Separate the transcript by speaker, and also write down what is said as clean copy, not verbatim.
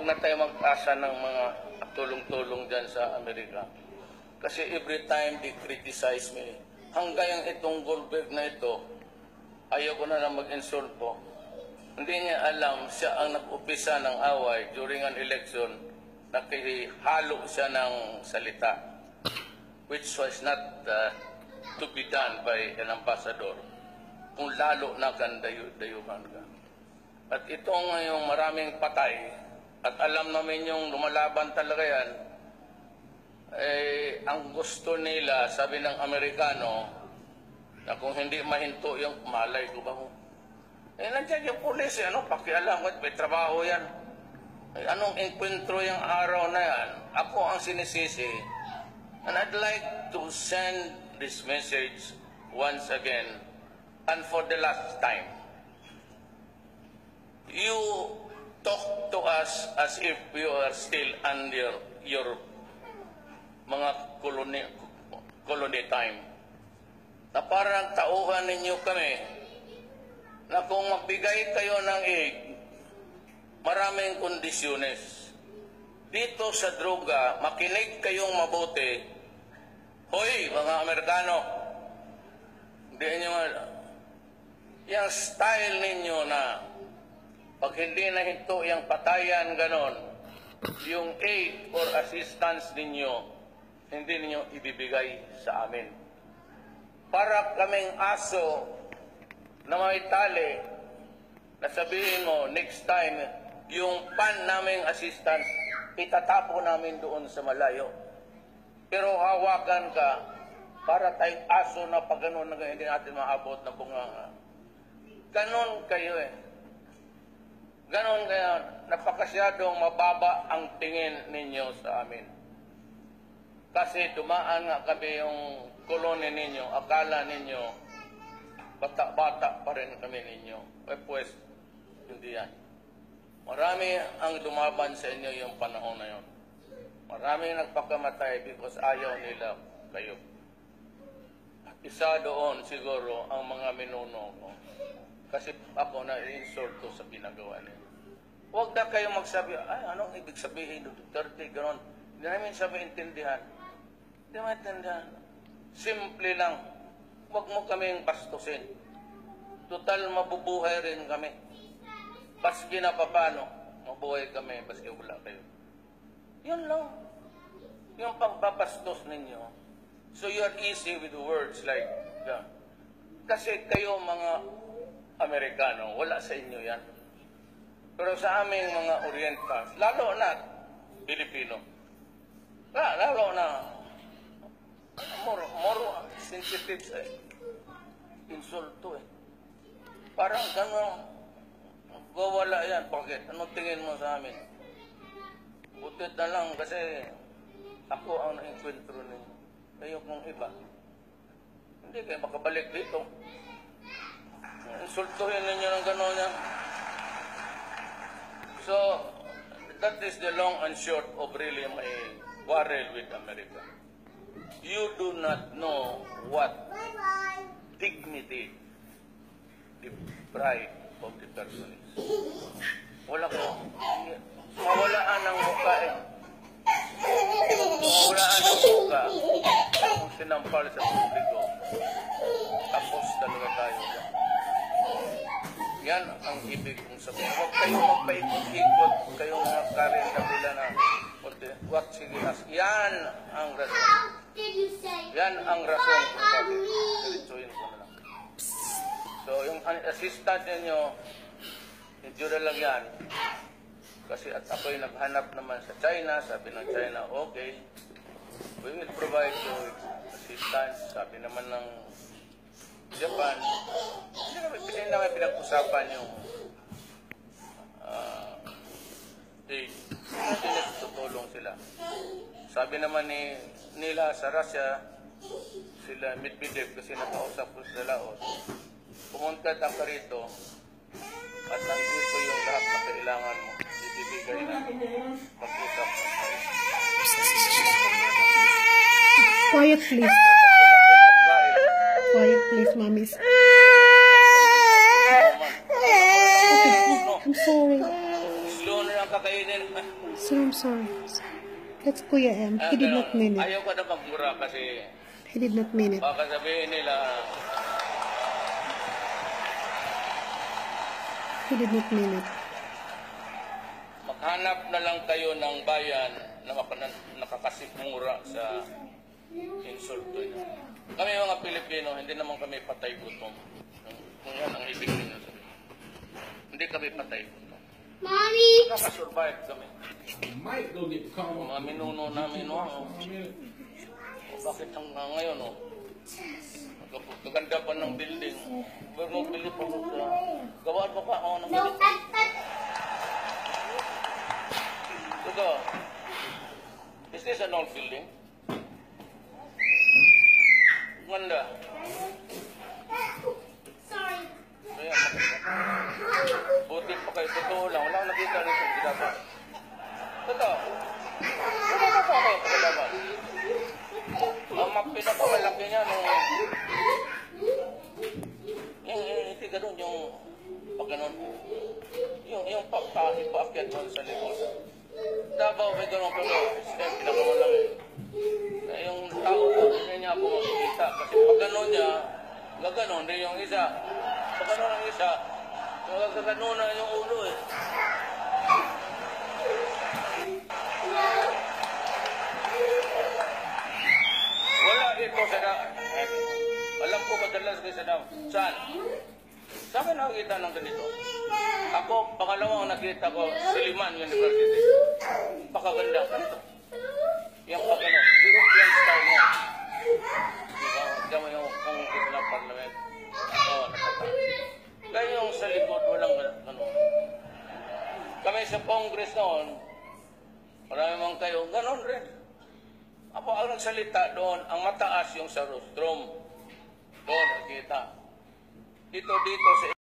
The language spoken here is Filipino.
Speaker 1: Huwag na tayo mag-asa ng mga tulong-tulong dyan sa Amerika. Kasi every time they criticize me, hanggang itong Goldberg na ito, ayaw ko na lang mag-insulto. Hindi niya alam, siya ang nag-upisa ng away during an election, nakihalo siya ng salita, which was not to be done by an ambassador, kung lalo na kan dayuhan ka. At itong yung maraming patay, at alam namin yung lumalaban talaga yan, ang gusto nila, sabi ng Amerikano, na kung hindi mahinto yung malay ko ba ho? Nandiyan yung pulis, pakialam, may trabaho yan. Anong enkwentro yung araw na yan? Ako ang sinisisi. And I'd like to send this message once again, and for the last time. You talk to us as if you are still under your mga colony time. Na parang tauhan ninyo kami na kung magbigay kayo ng aid, maraming kondisyones. Dito sa droga, makinig kayong mabuti. Hoy, mga Amerikano, hindi nyo, yung style ninyo na pag hindi na hinto yung patayan ganon, yung aid or assistance ninyo, hindi ninyo ibibigay sa amin. Para kaming aso na may tali, na sabihin mo, next time, yung pan naming assistance, itatapo namin doon sa malayo. Pero hawakan ka, para tayong aso na pag ganon na hindi natin maabot na bunganga. Ganon kayo Ganon kayo, napakasyadong mababa ang tingin ninyo sa amin. Kasi dumaan nga kami yung kolony ninyo, akala ninyo, bata-bata pa rin kami ninyo. Pues, hindi yan. Marami ang lumaban sa inyo yung panahon na yon. Marami nagpakamatay because ayaw nila kayo. At isa doon siguro ang mga minuno ko. Kasi ako na-insulto sa ginagawa niya. Huwag na kayo magsabi, ay, anong ibig sabihin? Duterte, gano'n. Hindi namin sabi intindihan. Hindi maintindihan. Simple lang. Huwag mo kaming bastusin. Total, mabubuhay rin kami. Baski na papano, mabuhay kami, baski wala kayo. Yun lang. Yung pagbabastos ninyo. So you are easy with words like, yeah. Kasi kayo mga Amerikano, wala sa inyo yan. Pero sa aming mga Orientals, lalo na Pilipino, lalo na more sensitive sa insulto Parang gano'n, wawala yan. Bakit? Anong tingin mo sa amin? Butit na lang kasi ako ang na-enkwentro ninyo. Kayo kung iba. Hindi kayo makabalik dito. Insultuhin ninyo ng gano'n yan. So, that is the long and short of really my quarrel with America. You do not know what dignity, the pride of the person is. Wala ko. Mawalaan ng mukha Mawalaan ng mukha kung sinampal sa publiko. Tapos talaga tayo dyan. Yan ang ibig kong sabihin. Huwag kayong magpaikot-ikot, kayong mga karin na bila na what sige as. Yan ang rason. Yan ang rason kung bakit. Diretsuhin ko na lang. So, yung assistant ninyo, medyo na lang yan. Kasi at ako'y naghanap naman sa China, sabi ng China, okay, we will provide you assistance. Sabi naman ng Japan, hindi naman pinag-usapan yung aid. Hindi tutulong sila. Sabi naman nila sa Russia, sila Medvedev kasi nakausap ko sa Laos. Pumunta ka rito at nandito yung lahat na kailangan mo. Ibibigay na mag-usap.
Speaker 2: Quiet please. Quiet please, mommies. Okay, I'm sorry.
Speaker 1: Slow na lang kakainin. didn't...
Speaker 2: Sir, I'm sorry. That's Kuya M. He did not mean it.
Speaker 1: Ayaw ko na magmura kasi
Speaker 2: He did not mean it.
Speaker 1: baka sabihin nila,
Speaker 2: He did not mean it.
Speaker 1: maghanap na lang kayo ng bayan na nakakasimura sa insulto niyo. Kami mga Pilipino, hindi naman kami patay gutom. Kung yan ang ibig niyo sabihin. Hindi kami patay gutom.
Speaker 3: Mommy!
Speaker 1: Nakasurvive kami.
Speaker 4: Might go get calm.
Speaker 1: Mga minuno namin, no? Bakit ngayon, no? Kaganda pa ng building. Pero mo bili pa ko sa... Gawaan mo pa ako ng building. Ito. Is this an old building? Ganda.
Speaker 3: Sorry.
Speaker 1: Kaya makita. Buti pa kayo. Totoo lang. Wala akong nakita rin sa ginagawa. Totoo. Wala pa pa kayo pagkalaban. Ang pinakamalaki niya nung... Hindi ganun yung... Pag ganun. Yung paakyat doon sa likod. Davao may ganun pa doon. Yung pinakamalaki. Yung tao ko, hindi niya ako makikita. Kasi pag ganun niya, gaganon din yung isa. Pag ganun ang isa, gaganon na yung ulo eh. Wala dito sa alam ko madalas kayo sa Saan? Saan ka nakakita ng ganito? Ako, pangalawang nakita ko, Siliman University. Pakaganda. Ganito. Yung pagano, European style niya. Diba? Diyan mo yung kung ng parliament. Oo, nakata. Kaya yung sa likod, walang ano. Kami sa Congress noon, marami mga kayo, ganon rin. Ako ang nagsalita doon, ang mataas yung sa rostrum. Doon, nakita. Dito sa